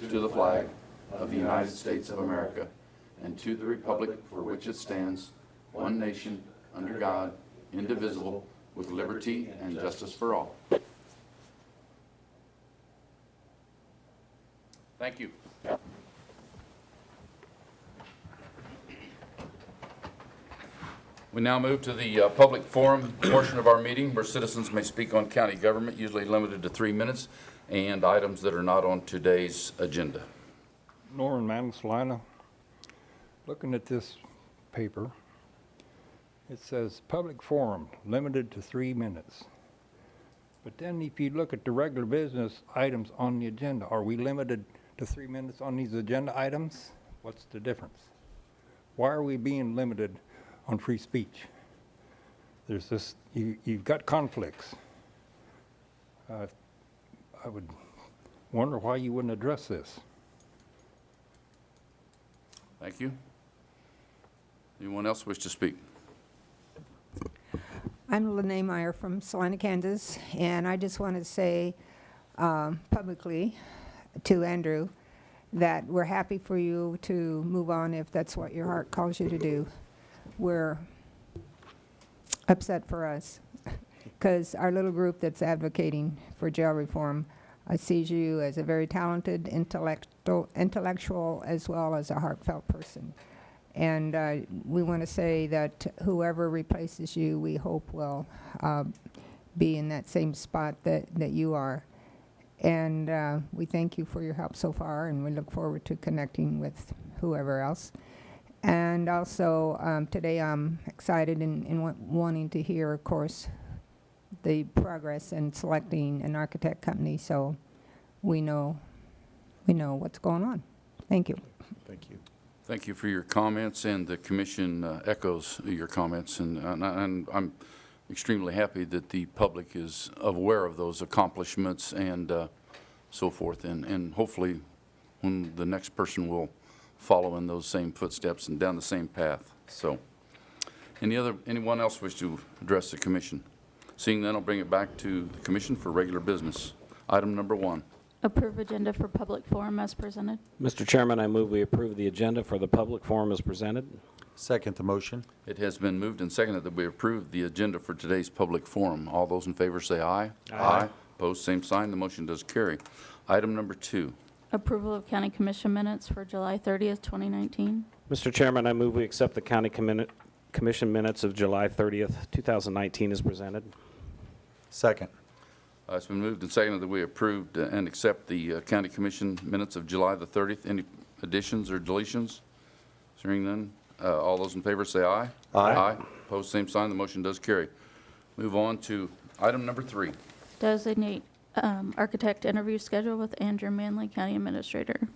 to the flag of the United States of America and to the republic for which it stands, one nation, under God, indivisible, with liberty and justice for all. Thank you. We now move to the public forum portion of our meeting where citizens may speak on county government, usually limited to 3 minutes, and items that are not on today's agenda. Norman Mann, Saline. Looking at this paper, it says public forum limited to 3 minutes. But then if you look at the regular business items on the agenda, are we limited to 3 minutes on these agenda items? What's the difference? Why are we being limited on free speech? There's this, you've got conflicts. I would wonder why you wouldn't address this. Thank you. Anyone else wish to speak? I'm Lene Meyer from Saline, Kansas, and I just want to say publicly to Andrew that we're happy for you to move on if that's what your heart calls you to do. We're upset for us because our little group that's advocating for jail reform sees you as a very talented intellectual as well as a heartfelt person. And we want to say that whoever replaces you, we hope will be in that same spot that you are. And we thank you for your help so far, and we look forward to connecting with whoever else. And also, today I'm excited in wanting to hear, of course, the progress in selecting an architect company, so we know what's going on. Thank you. Thank you. Thank you for your comments, and the commission echoes your comments, and I'm extremely happy that the public is aware of those accomplishments and so forth, and hopefully when the next person will follow in those same footsteps and down the same path. So anyone else wish to address the commission? Seeing none, I'll bring it back to the commission for regular business. Item number 1. Approve agenda for public forum as presented. Mr. Chairman, I move we approve the agenda for the public forum as presented. Second the motion. It has been moved and seconded that we approve the agenda for today's public forum. All those in favor say aye. Aye. Opposed, same sign. The motion does carry. Item number 2. Approval of county commission minutes for July 30th, 2019. Mr. Chairman, I move we accept the county commission minutes of July 30th, 2019 as presented. Second. It's been moved and seconded that we approved and accept the county commission minutes of July the 30th. Any additions or deletions? Hearing none. All those in favor say aye. Aye. Aye. Opposed, same sign. The motion does carry. Move on to item number 3. Designate architect interview schedule with Andrew Manley, County Administrator.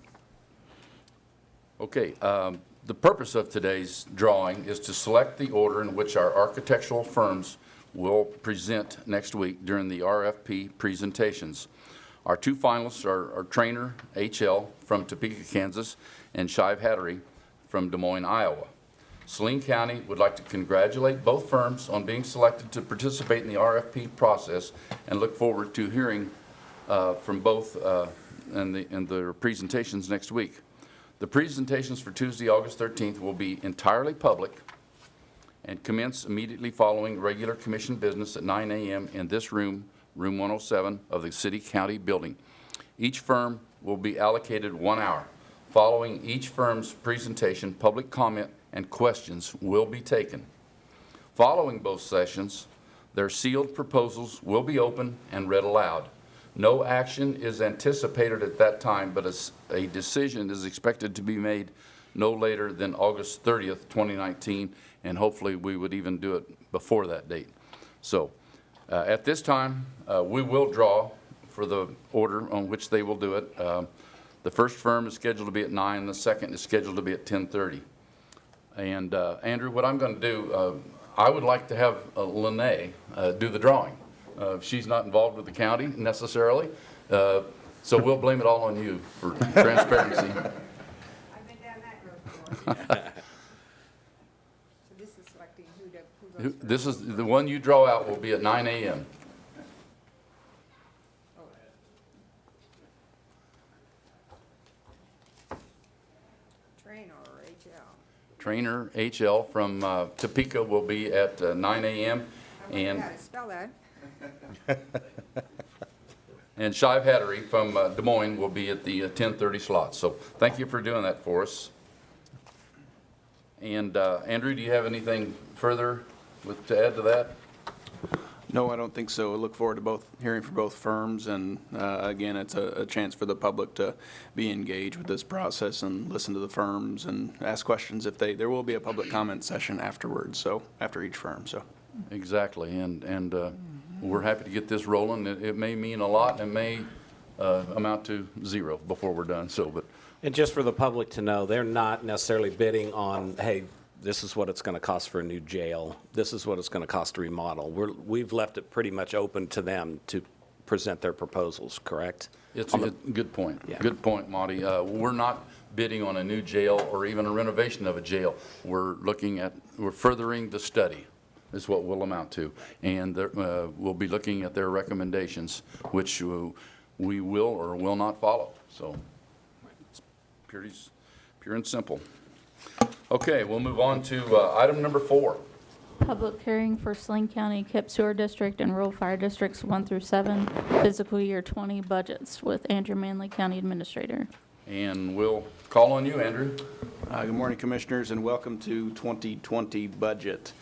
Okay. The purpose of today's drawing is to select the order in which our architectural firms will present next week during the RFP presentations. Our 2 finalists are Trainer HL from Topeka, Kansas, and Shive Hattery from Des Moines, Iowa. Saline County would like to congratulate both firms on being selected to participate in the RFP process and look forward to hearing from both in their presentations next week. The presentations for Tuesday, August 13th will be entirely public and commence immediately following regular commission business at 9 a.m. in this room, room 107 of the City County building. Each firm will be allocated 1 hour. Following each firm's presentation, public comment and questions will be taken. Following both sessions, their sealed proposals will be open and read aloud. No action is anticipated at that time, but a decision is expected to be made no later than August 30th, 2019, and hopefully we would even do it before that date. So at this time, we will draw for the order on which they will do it. The first firm is scheduled to be at 9, the second is scheduled to be at 10:30. And Andrew, what I'm going to do, I would like to have Lene do the drawing. She's not involved with the county necessarily, so we'll blame it all on you for transparency. I've been down that road before. So this is selecting who goes This is the one you draw out will be at 9 a.m. Trainer HL from Topeka will be at 9 a.m. and Spell that. And Shive Hattery from Des Moines will be at the 10:30 slot. So thank you for doing that for us. And Andrew, do you have anything further to add to that? No, I don't think so. I look forward to hearing from both firms, and again, it's a chance for the public to be engaged with this process and listen to the firms and ask questions if there will be a public comment session afterwards, so after each firm, so. Exactly, and we're happy to get this rolling. It may mean a lot, and it may amount to zero before we're done, but. And just for the public to know, they're not necessarily bidding on, hey, this is what it's going to cost for a new jail. This is what it's going to cost to remodel. We've left it pretty much open to them to present their proposals, correct? It's a good point. Yeah. Good point, Monty. We're not bidding on a new jail or even a renovation of a jail. We're furthering the study is what we'll amount to. And we'll be looking at their recommendations, which we will or will not follow. So it's pure and simple. Okay, we'll move on to item number 4. Public hearing for Saline County KIPP Sewer District and Rural Fire Districts 1 through 7, fiscal year 20 budgets with Andrew Manley, County Administrator. And we'll call on you, Andrew. Good morning, Commissioners, and welcome to 2020 budget.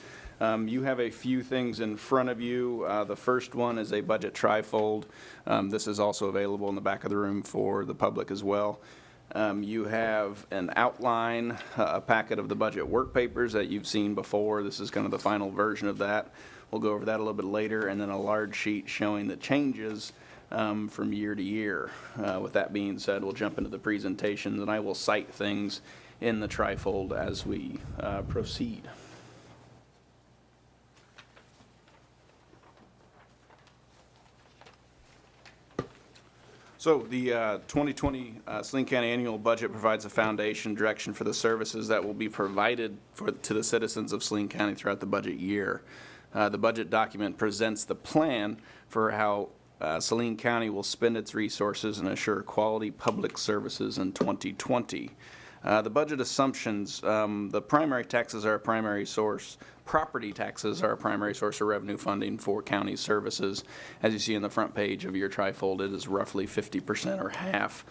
You have a few things in front of you. The first one is a budget trifold. This is also available in the back of the room for the public as well. You have an outline, a packet of the budget work papers that you've seen before. This is kind of the final version of that. We'll go over that a little bit later, and then a large sheet showing the changes from year to year. With that being said, we'll jump into the presentations, and I will cite things in the trifold as we proceed. So the 2020 Saline County Annual Budget provides a foundation direction for the services that will be provided to the citizens of Saline County throughout the budget year. The budget document presents the plan for how Saline County will spend its resources and assure quality public services in 2020. The budget assumptions, the primary taxes are a primary source. Property taxes are a primary source of revenue funding for county services. As you see in the front page of your trifold, it is roughly 50% or half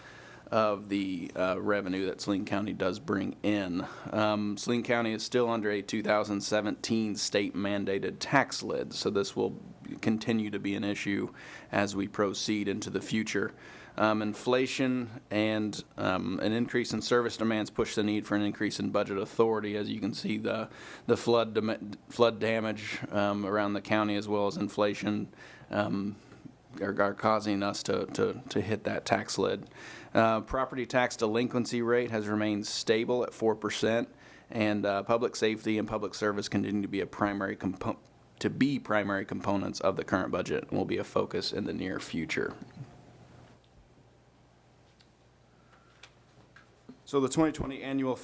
of the revenue that Saline County does bring in. Saline County is still under a 2017 state mandated tax lid, so this will continue to be an issue as we proceed into the future. Inflation and an increase in service demands push the need for an increase in budget authority. As you can see, the flood damage around the county, as well as inflation, are causing us to hit that tax lid. Property tax delinquency rate has remained stable at 4%, and public safety and public service continue to be primary components of the current budget and will be a focus in the near future. So the 2020 annual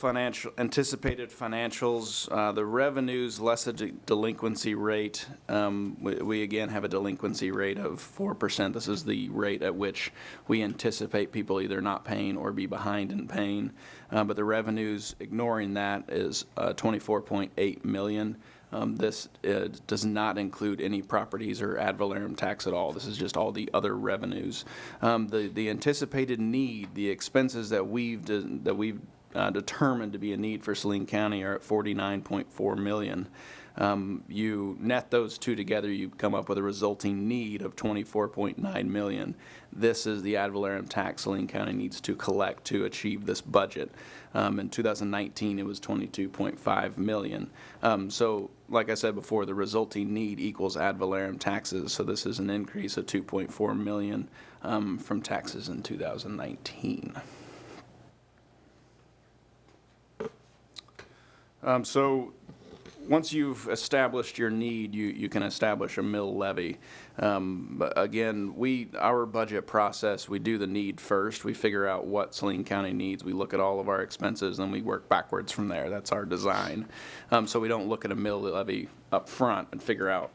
anticipated financials, the revenues less a delinquency rate. We again have a delinquency rate of 4%. This is the rate at which we anticipate people either not paying or be behind in paying. But the revenues, ignoring that, is $24.8 million. This does not include any properties or ad valorem tax at all. This is just all the other revenues. The anticipated need, the expenses that we've determined to be a need for Saline County are at $49.4 million. You net those two together, you come up with a resulting need of $24.9 million. This is the ad valorem tax Saline County needs to collect to achieve this budget. In 2019, it was $22.5 million. So, like I said before, the resulting need equals ad valorem taxes. So this is an increase of $2.4 million from taxes in 2019. So once you've established your need, you can establish a mill levy. But again, our budget process, we do the need first. We figure out what Saline County needs. We look at all of our expenses, and we work backwards from there. That's our design. So we don't look at a mill levy up front and figure out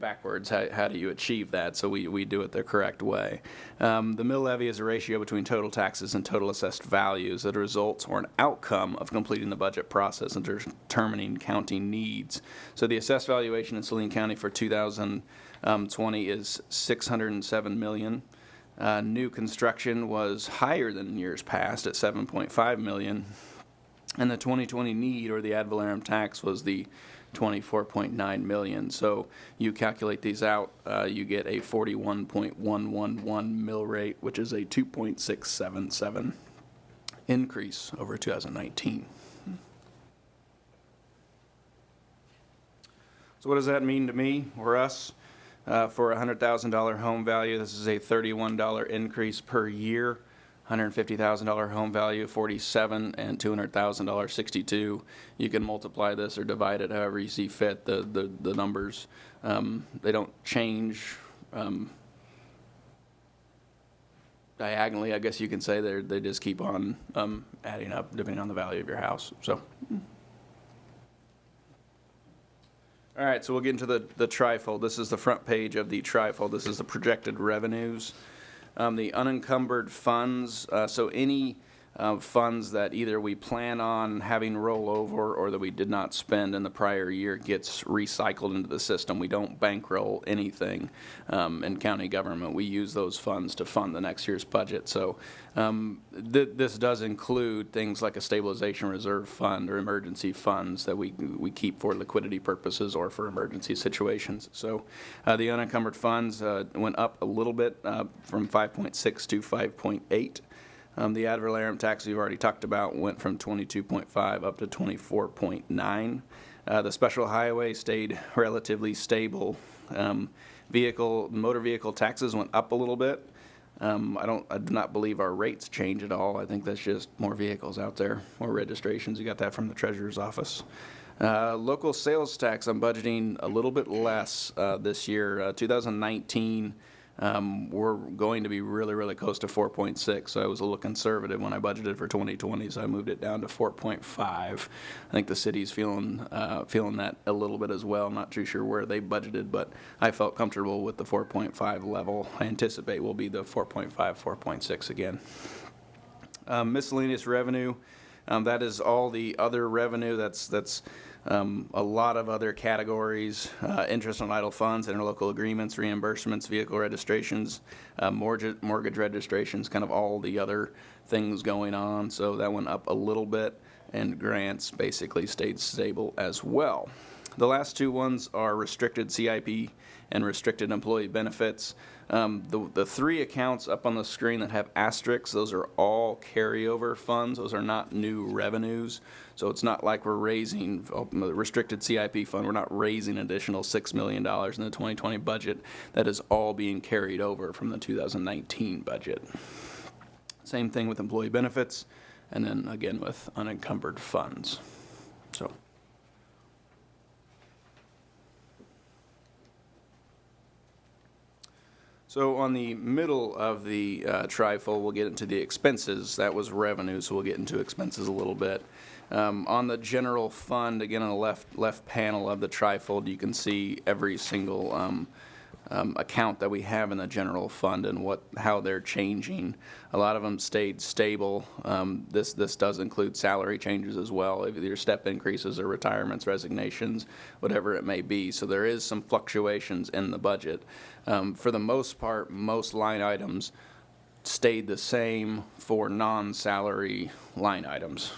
backwards. How do you achieve that? So we do it the correct way. The mill levy is a ratio between total taxes and total assessed values that results or an outcome of completing the budget process and determining county needs. So the assessed valuation in Saline County for 2020 is $607 million. New construction was higher than in years past at $7.5 million. And the 2020 need, or the ad valorem tax, was the $24.9 million. So you calculate these out, you get a 41.111 mill rate, which is a 2.677 increase over 2019. So what does that mean to me or us? For a $100,000 home value, this is a $31 increase per year. $150,000 home value, $47, and $200,000, 62. You can multiply this or divide it however you see fit. The numbers, they don't change diagonally, I guess you can say. They just keep on adding up depending on the value of your house. So, all right, so we'll get into the trifold. This is the front page of the trifold. This is the projected revenues. The unencumbered funds, so any funds that either we plan on having roll over or that we did not spend in the prior year gets recycled into the system. We don't bankroll anything in county government. We use those funds to fund the next year's budget. So this does include things like a stabilization reserve fund or emergency funds that we keep for liquidity purposes or for emergency situations. So the unencumbered funds went up a little bit from 5.6 to 5.8. The ad valorem tax we've already talked about went from 22.5 up to 24.9. The special highway stayed relatively stable. Motor vehicle taxes went up a little bit. I do not believe our rates change at all. I think that's just more vehicles out there, more registrations. You got that from the treasurer's office. Local sales tax, I'm budgeting a little bit less this year. 2019. We're going to be really, really close to 4.6, so I was a little conservative when I budgeted for 2020, so I moved it down to 4.5. I think the city's feeling that a little bit as well. I'm not too sure where they budgeted, but I felt comfortable with the 4.5 level. I anticipate we'll be the 4.5, 4.6 again. Miscellaneous revenue, that is all the other revenue. That's a lot of other categories: interest on idle funds, interlocal agreements, reimbursements, vehicle registrations, mortgage registrations, kind of all the other things going on. So that went up a little bit, and grants basically stayed stable as well. The last two ones are restricted CIP and restricted employee benefits. The three accounts up on the screen that have asterisks, those are all carryover funds. Those are not new revenues. So it's not like we're raising the restricted CIP fund. We're not raising additional $6 million in the 2020 budget. That is all being carried over from the 2019 budget. Same thing with employee benefits, and then again with unencumbered funds. So on the middle of the trifold, we'll get into the expenses. That was revenue, so we'll get into expenses a little bit. On the general fund, again on the left panel of the trifold, you can see every single account that we have in the general fund and how they're changing. A lot of them stayed stable. This does include salary changes as well, either step increases or retirements, resignations, whatever it may be. So there is some fluctuations in the budget. For the most part, most line items stayed the same for non-salary line items.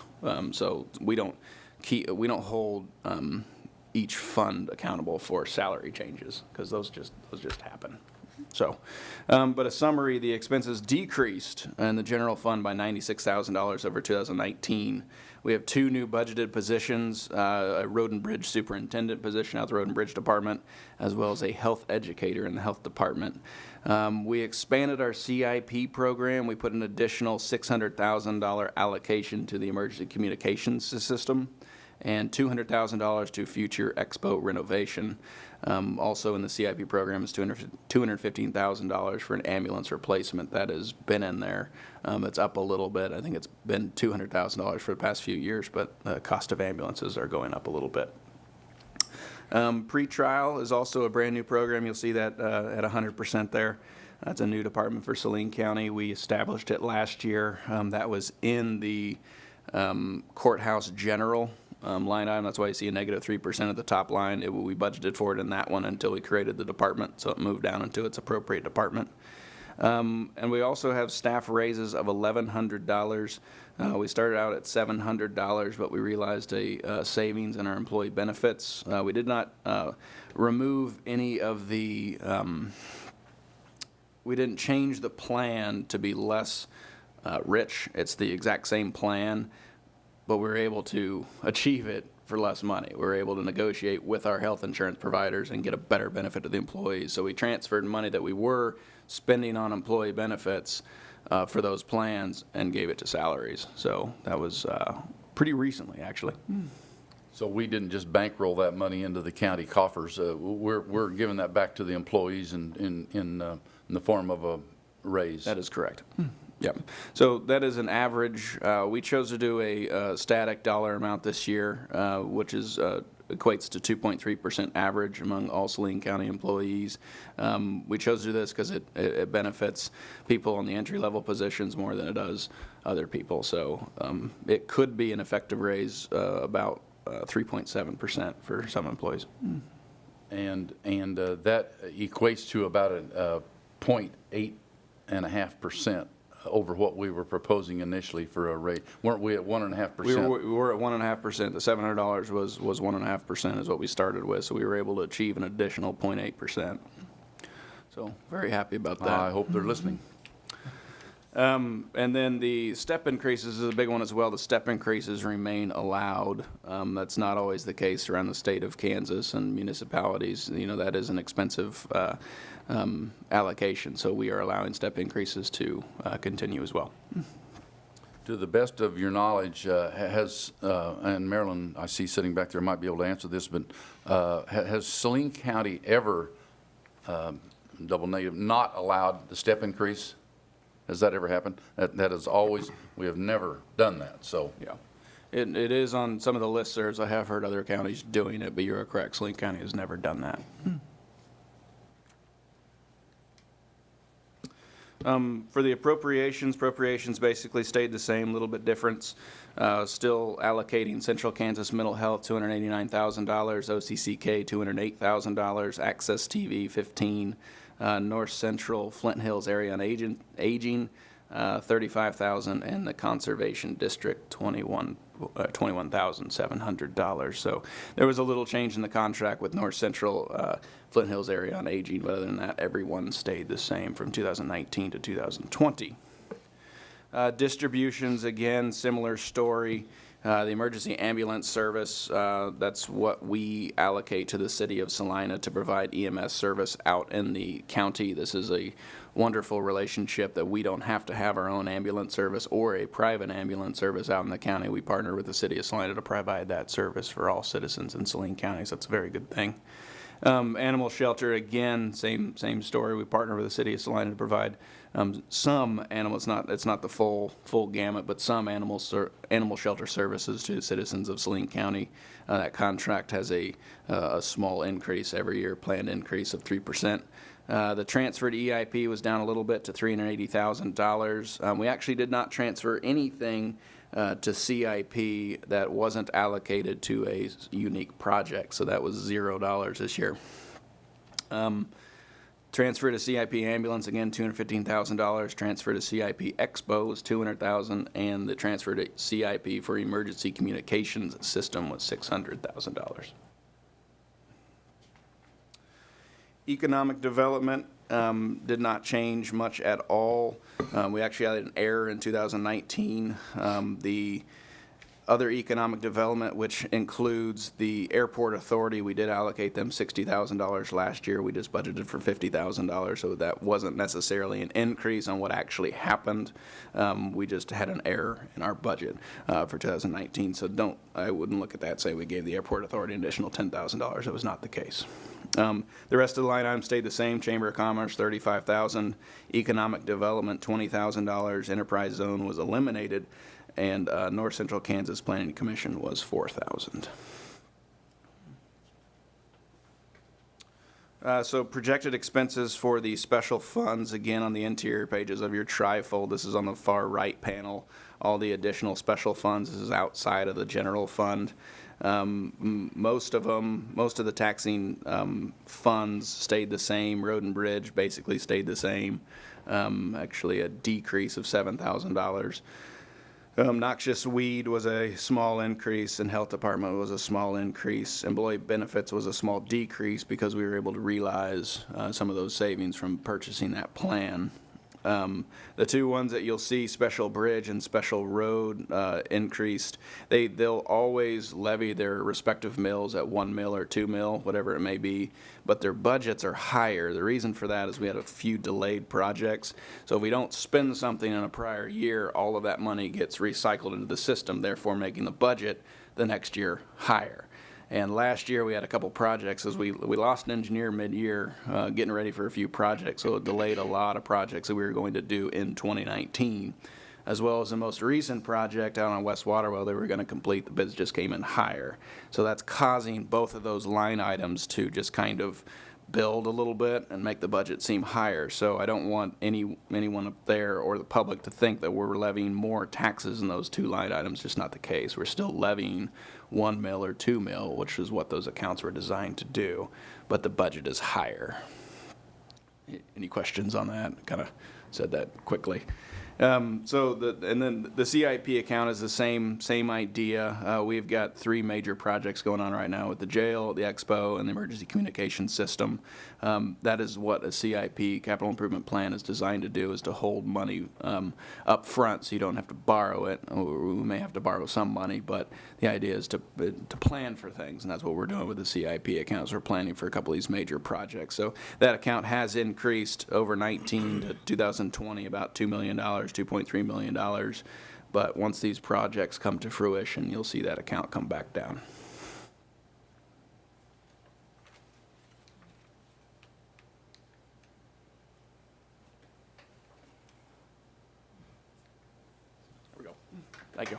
So we don't hold each fund accountable for salary changes because those just happen. So, but a summary: the expenses decreased in the general fund by $96,000 over 2019. We have two new budgeted positions: a road and bridge superintendent position out the road and bridge department, as well as a health educator in the health department. We expanded our CIP program. We put an additional $600,000 allocation to the emergency communications system, and $200,000 to future expo renovation. Also in the CIP program is $215,000 for an ambulance replacement. That has been in there. It's up a little bit. I think it's been $200,000 for the past few years, but the cost of ambulances are going up a little bit. Pretrial is also a brand-new program. You'll see that at 100% there. That's a new department for Saline County. We established it last year. That was in the courthouse general line item. That's why you see a negative 3% at the top line. We budgeted for it in that one until we created the department, so it moved down into its appropriate department. And we also have staff raises of $1,100. We started out at $700, but we realized a savings in our employee benefits. We did not remove any of the, we didn't change the plan to be less rich. It's the exact same plan, but we were able to achieve it for less money. We were able to negotiate with our health insurance providers and get a better benefit to the employees. So we transferred money that we were spending on employee benefits for those plans and gave it to salaries. So that was pretty recently, actually. So we didn't just bankroll that money into the county coffers. We're giving that back to the employees in the form of a raise. That is correct. Yep. So that is an average. We chose to do a static dollar amount this year, which is equates to 2.3% average among all Saline County employees. We chose to do this because it benefits people on the entry-level positions more than it does other people. So it could be an effective raise about 3.7% for some employees. And that equates to about a 0.8% over what we were proposing initially for a rate. Weren't we at 1.5%? We were at 1.5%. The $700 was 1.5% is what we started with. So we were able to achieve an additional 0.8%. So very happy about that. I hope they're listening. And then the step increases is a big one as well. The step increases remain allowed. That's not always the case around the state of Kansas and municipalities. You know, that is an expensive allocation. So we are allowing step increases to continue as well. To the best of your knowledge, has, and Marilyn, I see sitting back there, might be able to answer this, but has Saline County ever, double negative, not allowed the step increase? Has that ever happened? That is always, we have never done that, so. Yeah. It is on some of the listservs. I have heard other counties doing it, but you're correct. Saline County has never done that. For the appropriations basically stayed the same, a little bit difference. Still allocating Central Kansas Mental Health $289,000, OCCK $208,000, Access TV $15,000, North Central Flint Hills Area on Aging $35,000, and the Conservation District $21,700. So there was a little change in the contract with North Central Flint Hills Area on Aging, but other than that, everyone stayed the same from 2019 to 2020. Distributions, again, similar story. The emergency ambulance service, that's what we allocate to the city of Salina to provide EMS service out in the county. This is a wonderful relationship that we don't have to have our own ambulance service or a private ambulance service out in the county. We partner with the city of Salina to provide that service for all citizens in Saline County, so that's a very good thing. Animal shelter, again, same story. We partner with the city of Salina to provide some animals, it's not the full gamut, but some animal shelter services to citizens of Saline County. That contract has a small increase every year, planned increase of 3%. The transfer to EIP was down a little bit to $380,000. We actually did not transfer anything to CIP that wasn't allocated to a unique project, so that was $0 this year. Transfer to CIP ambulance, again, $215,000. Transfer to CIP Expo was $200,000, and the transfer to CIP for emergency communications system was $600,000. Economic development did not change much at all. We actually had an error in 2019. The other economic development, which includes the airport authority, we did allocate them $60,000 last year. We just budgeted for $50,000, so that wasn't necessarily an increase on what actually happened. We just had an error in our budget for 2019, so I wouldn't look at that and say we gave the airport authority an additional $10,000. It was not the case. The rest of the line items stayed the same. Chamber of Commerce, $35,000. Economic Development, $20,000. Enterprise Zone was eliminated, and North Central Kansas Planning Commission was $4,000. So projected expenses for the special funds, again, on the interior pages of your trifold. This is on the far right panel. All the additional special funds, this is outside of the general fund. Most of the taxing funds stayed the same. Road and bridge basically stayed the same. Actually a decrease of $7,000. Noxious weed was a small increase, and health department was a small increase. Employee benefits was a small decrease because we were able to realize some of those savings from purchasing that plan. The two ones that you'll see, special bridge and special road, increased. They'll always levy their respective mills at 1 mill or 2 mill, whatever it may be, but their budgets are higher. The reason for that is we had a few delayed projects. So if we don't spend something in a prior year, all of that money gets recycled into the system, therefore making the budget the next year higher. And last year, we had a couple projects as we lost an engineer mid-year, getting ready for a few projects, so it delayed a lot of projects that we were going to do in 2019. As well as the most recent project out on West Waterwell they were going to complete, the bids just came in higher. So that's causing both of those line items to just kind of build a little bit and make the budget seem higher. So I don't want anyone up there or the public to think that we're levying more taxes in those two line items. Just not the case. We're still levying 1 mill or 2 mill, which is what those accounts were designed to do, but the budget is higher. Any questions on that? Kind of said that quickly. And then the CIP account is the same idea. We've got 3 major projects going on right now with the jail, the expo, and the emergency communication system. That is what a CIP, capital improvement plan, is designed to do, is to hold money up front so you don't have to borrow it. We may have to borrow some money, but the idea is to plan for things, and that's what we're doing with the CIP accounts. We're planning for a couple of these major projects. So that account has increased over 19 to 2020 about $2 million. $2.3 million, but once these projects come to fruition, you'll see that account come back down. There we go. Thank you.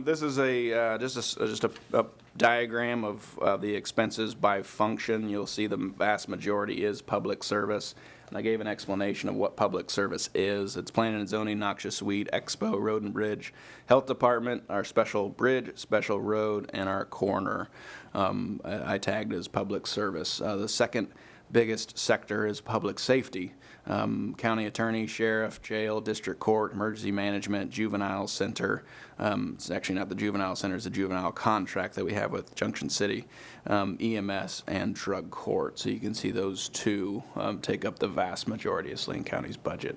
This is just a diagram of the expenses by function. You'll see the vast majority is public service. And I gave an explanation of what public service is. It's planning and zoning, noxious weed, expo, road and bridge, health department, our special bridge, special road, and our coroner. I tagged as public service. The second biggest sector is public safety. County attorney, sheriff, jail, district court, emergency management, juvenile center. It's actually not the juvenile center, it's the juvenile contract that we have with Junction City, EMS, and drug court. So you can see those two take up the vast majority of Saline County's budget.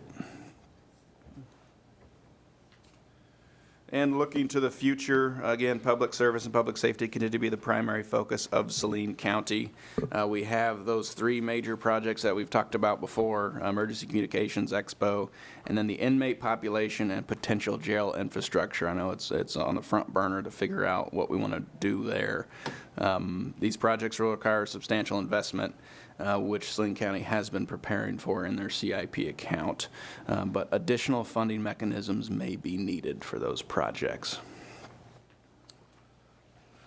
And looking to the future, again, public service and public safety continue to be the primary focus of Saline County. We have those 3 major projects that we've talked about before, emergency communications, expo, and then the inmate population and potential jail infrastructure. I know it's on the front burner to figure out what we want to do there. These projects will require substantial investment, which Saline County has been preparing for in their CIP account, but additional funding mechanisms may be needed for those projects.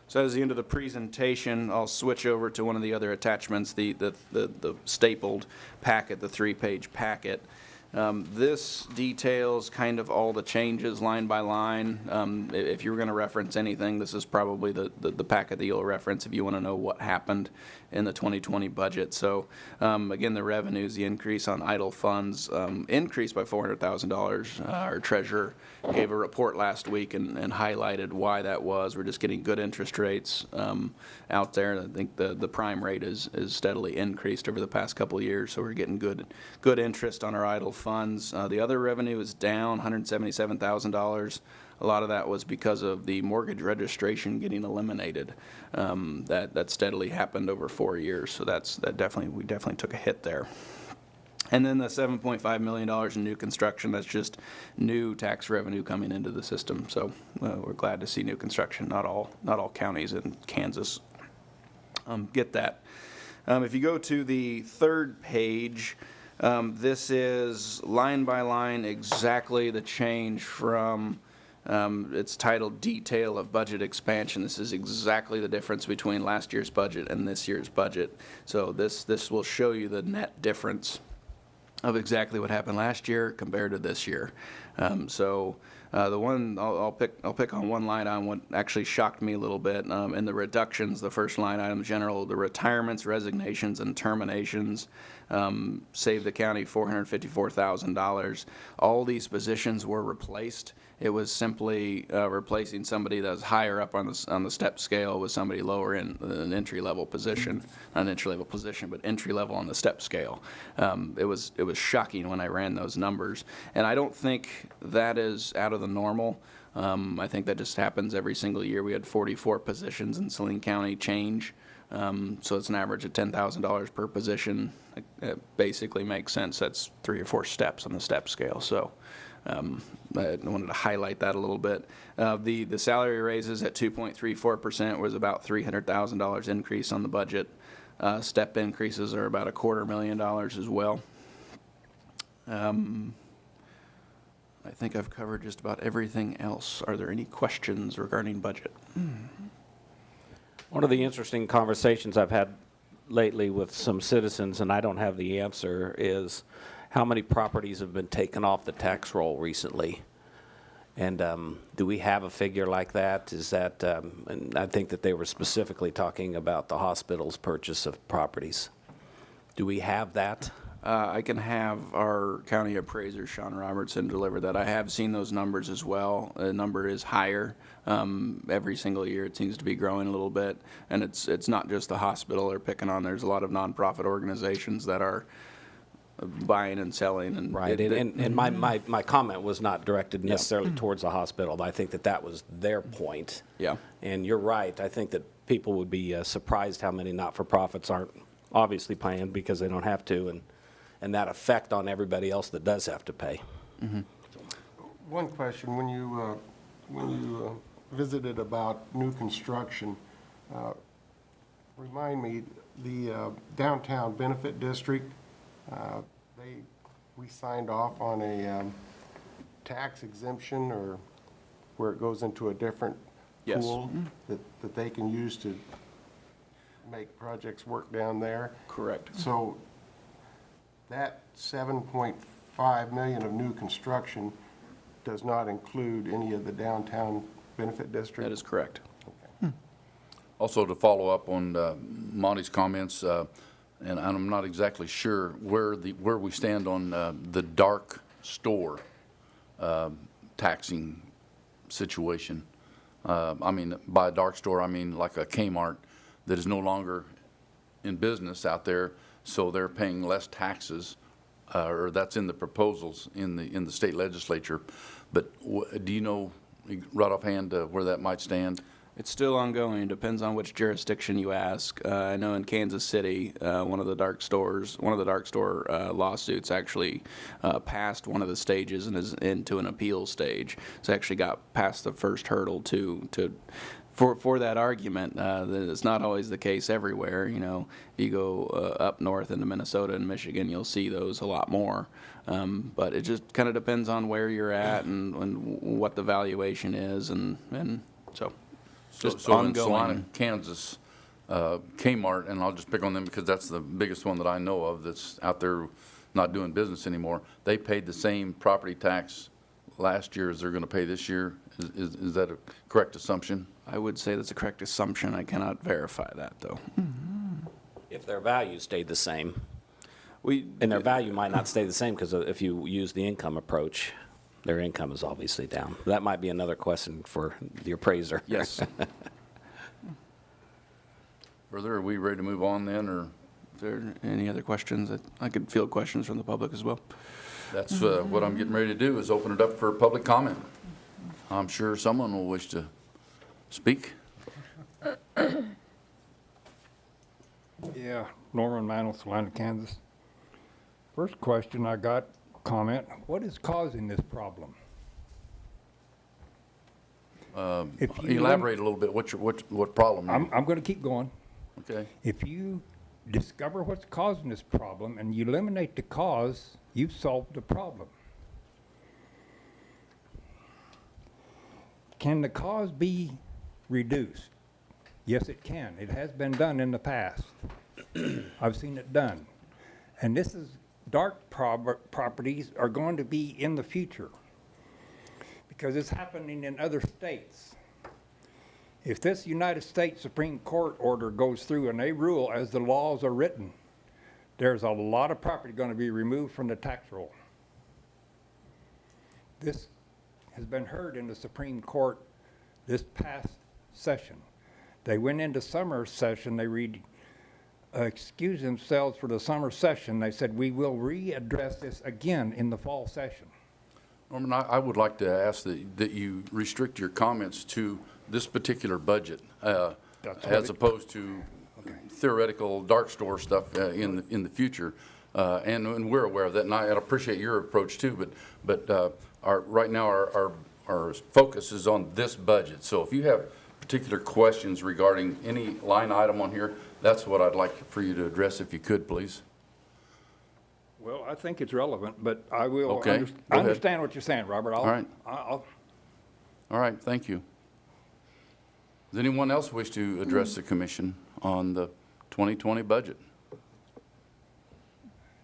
So as the end of the presentation, I'll switch over to one of the other attachments, the stapled packet, the 3-page packet. This details kind of all the changes line by line. If you were going to reference anything, this is probably the packet that you'll reference if you want to know what happened in the 2020 budget. So again, the revenues, the increase on idle funds increased by $400,000. Our treasurer gave a report last week and highlighted why that was. We're just getting good interest rates out there. I think the prime rate is steadily increased over the past couple of years, so we're getting good interest on our idle funds. The other revenue is down $177,000. A lot of that was because of the mortgage registration getting eliminated. That steadily happened over 4 years, so we definitely took a hit there. And then the $7.5 million in new construction, that's just new tax revenue coming into the system. So we're glad to see new construction. Not all counties in Kansas get that. If you go to the 3rd page, this is line by line exactly the change from It's titled Detail of Budget Expansion. This is exactly the difference between last year's budget and this year's budget. So this will show you the net difference of exactly what happened last year compared to this year. The one I'll pick on one line item. What actually shocked me a little bit in the reductions. The first line item, general, the retirements, resignations, and terminations saved the county $454,000. All these positions were replaced. It was simply replacing somebody that was higher up on the step scale with somebody lower in an entry level position, not an entry level position, but entry level on the step scale. It was shocking when I ran those numbers, and I don't think that is out of the normal. I think that just happens every single year. We had 44 positions in Saline County change, so it's an average of $10,000 per position. It basically makes sense. That's 3 or 4 steps on the step scale. So. I wanted to highlight that a little bit. The salary raises at 2.34% was about $300,000 increase on the budget. Step increases are about $250,000 as well. I think I've covered just about everything else. Are there any questions regarding budget? One of the interesting conversations I've had lately with some citizens, and I don't have the answer, is how many properties have been taken off the tax roll recently? And do we have a figure like that? Is that, and I think that they were specifically talking about the hospital's purchase of properties. Do we have that? I can have our county appraiser, Sean Robertson, deliver that. I have seen those numbers as well. The number is higher. Every single year it seems to be growing a little bit. And it's not just the hospital they're picking on. There's a lot of nonprofit organizations that are buying and selling. And Right, and my comment was not directed necessarily towards the hospital, but I think that was their point. Yeah. And you're right, I think that people would be surprised how many not-for-profits aren't obviously paying because they don't have to, and that effect on everybody else that does have to pay. One question, when you visited about new construction, remind me, the downtown benefit district, we signed off on a tax exemption, or where it goes into a different Yes. pool that they can use to make projects work down there. Correct. So that 7.5 million of new construction does not include any of the downtown benefit district? That is correct. Also, to follow up on Monty's comments, and I'm not exactly sure where we stand on the dark store taxing situation. I mean, by a dark store, I mean like a Kmart that is no longer in business out there, so they're paying less taxes, or that's in the proposals in the state legislature. But do you know right offhand where that might stand? It's still ongoing. It depends on which jurisdiction you ask. I know in Kansas City, one of the dark store lawsuits actually passed one of the stages and is into an appeal stage. It's actually got past the first hurdle for that argument. That it's not always the case everywhere. You know, if you go up north into Minnesota and Michigan, you'll see those a lot more. But it just kind of depends on where you're at and what the valuation is, and so. Just So in ongoing. Saline, Kansas, Kmart, and I'll just pick on them because that's the biggest one that I know of that's out there not doing business anymore. They paid the same property tax last year as they're going to pay this year. Is that a correct assumption? I would say that's a correct assumption. I cannot verify that, though. If their value stayed the same, We and their value might not stay the same because if you use the income approach, their income is obviously down. That might be another question for the appraiser. Yes. Further, are we ready to move on then, or Is there any other questions? I could field questions from the public as well. that's what I'm getting ready to do, is open it up for public comment. I'm sure someone will wish to speak. Yeah, Norman Mantle, Salina, Kansas. First question I got, comment, what is causing this problem? If you Elaborate a little bit. What problem? I'm going to keep going. Okay. If you discover what's causing this problem and you eliminate the cause, you've solved the problem. Can the cost be reduced? Yes, it can. It has been done in the past. I've seen it done. And this is, dark properties are going to be in the future because it's happening in other states. If this United States Supreme Court order goes through and they rule as the laws are written, there's a lot of property going to be removed from the tax roll. This has been heard in the Supreme Court this past session. They went into summer session, they excused themselves for the summer session. They said, we will readdress this again in the fall session. Norman, I would like to ask that you restrict your comments to this particular budget, as opposed to theoretical dark store stuff in the future. And we're aware of that, and I appreciate your approach too, but right now our focus is on this budget. So if you have particular questions regarding any line item on here, that's what I'd like for you to address, if you could, please. Well, I think it's relevant, but I will, Okay, go I ahead. understand what you're saying, Robert. All right. I'll All right, thank you. Does anyone else wish to address the commission on the 2020 budget?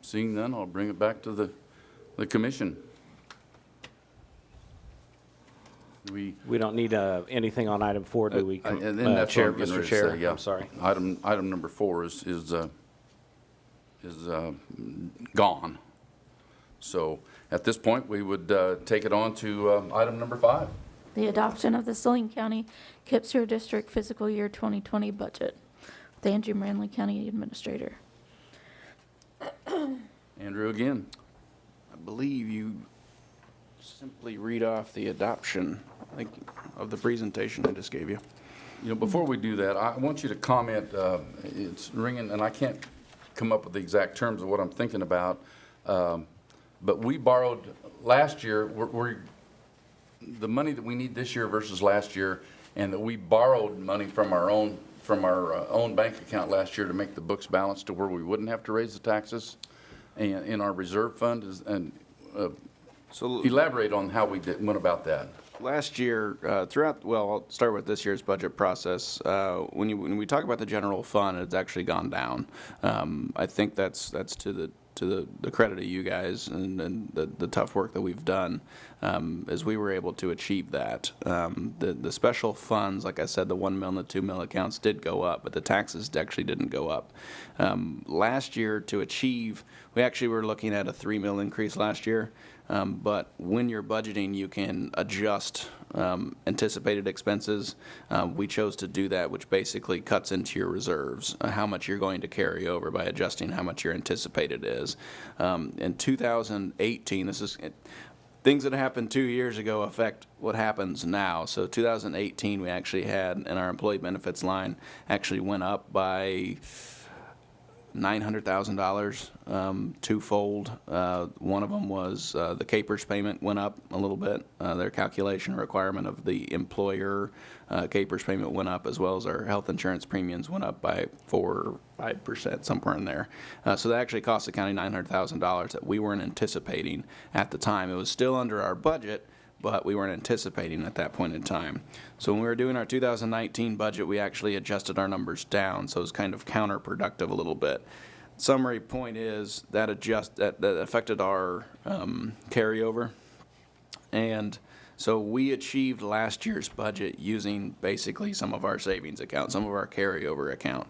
Seeing none, I'll bring it back to the commission. We don't need anything on item 4, do we, And then that's what Chair, I'm getting Mr. ready to Chair? say, yeah. I'm sorry. Item number 4 is gone. So at this point, we would take it on to item number 5. The adoption of the Saline County KIPP Sewer District fiscal year 2020 budget with Andrew Manley County Administrator. Andrew again. I believe you simply read off the adoption, of the presentation I just gave you. You know, before we do that, I want you to comment, it's ringing, and I can't come up with the exact terms of what I'm thinking about, but we borrowed last year, the money that we need this year versus last year, and that we borrowed money from our own bank account last year to make the books balance to where we wouldn't have to raise the taxes, and in our reserve fund, So elaborate on how we went about that. last year, I'll start with this year's budget process. When we talk about the general fund, it's actually gone down. I think that's to the credit of you guys and the tough work that we've done, as we were able to achieve that. The special funds, like I said, the 1 mil and the 2 mil accounts did go up, but the taxes actually didn't go up. Last year, to achieve, we actually were looking at a 3 mil increase last year. But when you're budgeting, you can adjust anticipated expenses. We chose to do that, which basically cuts into your reserves, how much you're going to carry over by adjusting how much your anticipated is. In 2018, things that happened 2 years ago affect what happens now. So 2018, we actually had, in our employee benefits line, actually went up by $900,000, twofold. One of them was the capers payment went up a little bit. Their calculation requirement of the employer capers payment went up, as well as our health insurance premiums went up by 4 or 5%, somewhere in there. So that actually cost the county $900,000 that we weren't anticipating at the time. It was still under our budget, but we weren't anticipating at that point in time. So when we were doing our 2019 budget, we actually adjusted our numbers down, so it was kind of counterproductive a little bit. Summary point is that affected our carryover, and so we achieved last year's budget using basically some of our savings account, some of our carryover account.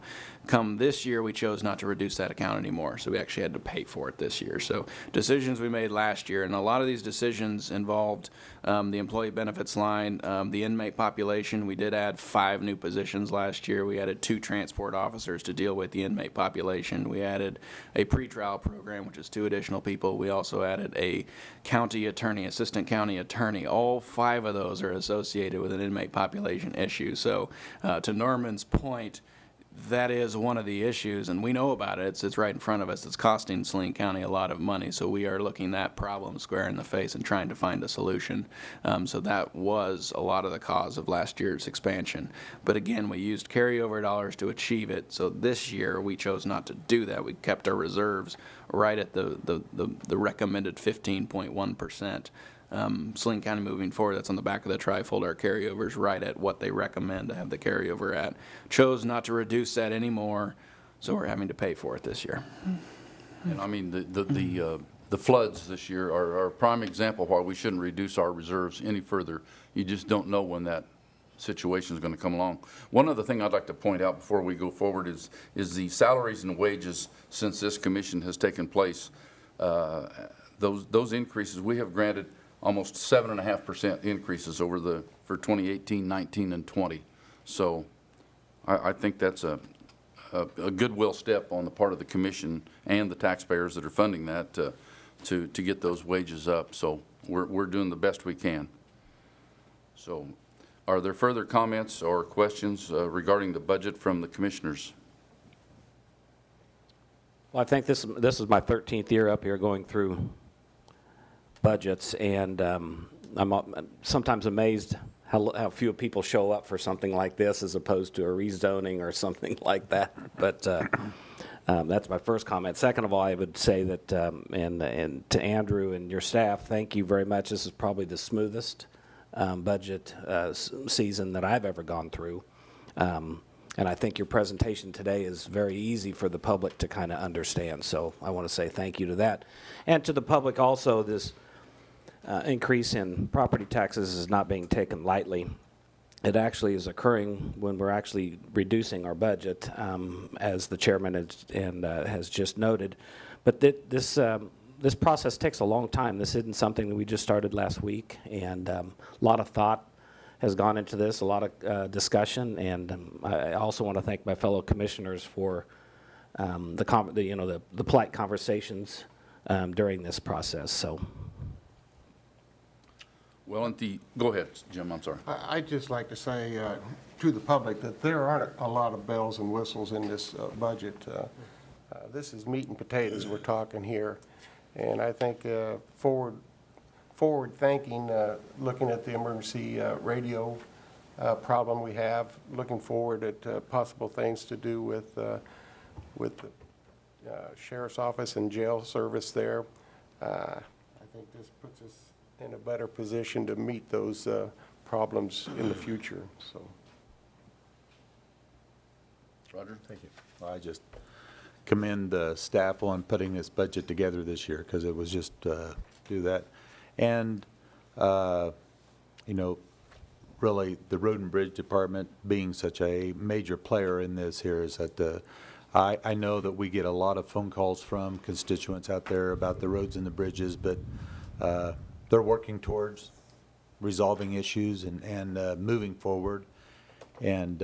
Come this year, we chose not to reduce that account anymore, so we actually had to pay for it this year. So decisions we made last year, and a lot of these decisions involved the employee benefits line, the inmate population. We did add 5 new positions last year. We added 2 transport officers to deal with the inmate population. We added a pretrial program, which is 2 additional people. We also added a county attorney, assistant county attorney. All 5 of those are associated with an inmate population issue. So to Norman's point, that is one of the issues, and we know about it. It's right in front of us. It's costing Saline County a lot of money, so we are looking that problem square in the face and trying to find a solution. So that was a lot of the cause of last year's expansion. But again, we used carryover dollars to achieve it, so this year we chose not to do that. We kept our reserves right at the recommended 15.1%. Saline County moving forward. That's on the back of the trifold. Our carryovers right at what they recommend to have the carryover at. Chose not to reduce that anymore, so we're having to pay for it this year. And I mean, the floods this year are a prime example why we shouldn't reduce our reserves any further. You just don't know when that situation is going to come along. One other thing I'd like to point out before we go forward is the salaries and wages since this commission has taken place. Those increases, we have granted almost 7.5% increases for 2018, 19, and 20. So I think that's a goodwill step on the part of the commission and the taxpayers that are funding that to get those wages up. So we're doing the best we can. So are there further comments or questions regarding the budget from the commissioners? Well, I think this is my 13th year up here going through budgets, and I'm sometimes amazed how few people show up for something like this as opposed to a rezoning or something like that. But that's my first comment. Second of all, I would say that, and to Andrew and your staff, thank you very much. This is probably the smoothest budget season that I've ever gone through. And I think your presentation today is very easy for the public to kind of understand. So I want to say thank you to that. And to the public also, this increase in property taxes is not being taken lightly. It actually is occurring when we're actually reducing our budget, as the chairman has just noted. But this process takes a long time. This isn't something that we just started last week, and a lot of thought has gone into this, a lot of discussion, and I also want to thank my fellow commissioners for the polite conversations during this process. So. Well, go ahead, Jim, I'm sorry. I'd just like to say to the public that there aren't a lot of bells and whistles in this budget. This is meat and potatoes we're talking here. And I think forward thinking, looking at the emergency radio problem we have, looking forward at possible things to do with the sheriff's office and jail service there. I think this puts us in a better position to meet those problems in the future. So, Roger? Thank you. I just commend the staff on putting this budget together this year, because it was just do that. And, really, the Road and Bridge Department being such a major player in this here is that I know that we get a lot of phone calls from constituents out there about the roads and the bridges, but they're working towards resolving issues and moving forward. And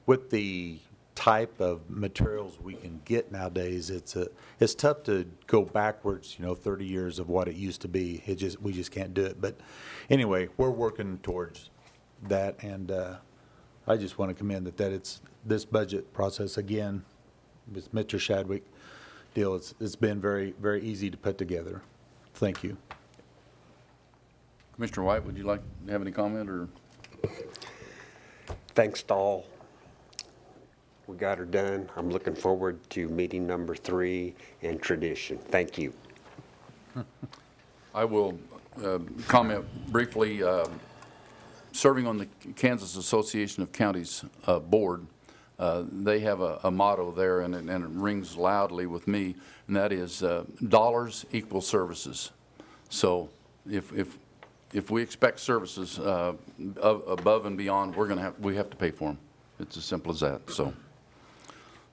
with the type of materials we can get nowadays, it's tough to go backwards, 30 years of what it used to be. We just can't do it. But anyway, we're working towards that, and I just want to commend that it's this budget process again, with Mr. Shadwick deal. It's been very, very easy to put together. Thank you. Commissioner White, would you like to have any comment, or? Thanks to all. We got her done. I'm looking forward to meeting number 3 and tradition. Thank you. I will comment briefly. Serving on the Kansas Association of Counties board, they have a motto there, and it rings loudly with me, and that is dollars equal services. So if we expect services above and beyond, we have to pay for them. It's as simple as that. So,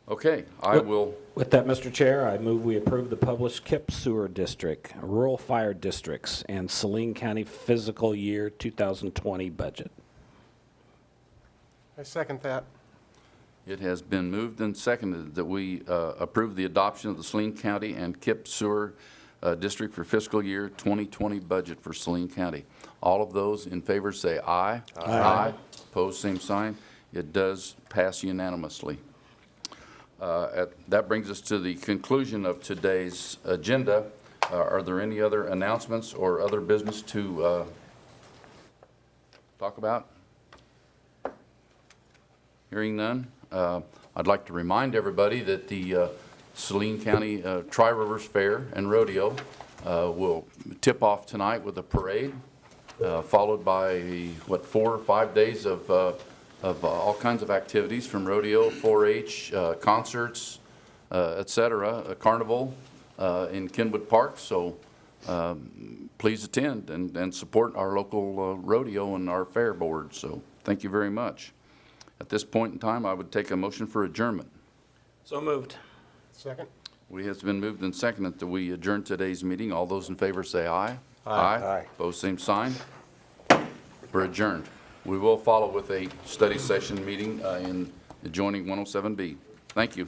okay, I will. With that, Mr. Chair, I move we approve the published KIP Sewer District, Rural Fire Districts, and Saline County Fiscal Year 2020 budget. I second that. It has been moved and seconded that we approve the adoption of the Saline County and KIP Sewer District for fiscal year 2020 budget for Saline County. All of those in favor say aye. Aye. Opposed, same sign. It does pass unanimously. That brings us to the conclusion of today's agenda. Are there any other announcements or other business to talk about? Hearing none, I'd like to remind everybody that the Saline County Tri-Rivers Fair and Rodeo We'll tip off tonight with a parade, followed by, 4 or 5 days of all kinds of activities, from rodeo, 4-H, concerts, et cetera, a carnival in Kenwood Park. So please attend and support our local rodeo and our fair board. So thank you very much. At this point in time, I would take a motion for adjournment. So moved. Second? We has been moved and seconded that we adjourn today's meeting. All those in favor say aye. Aye. Opposed, same sign. We're adjourned. We will follow with a study session meeting in adjoining 107B. Thank you.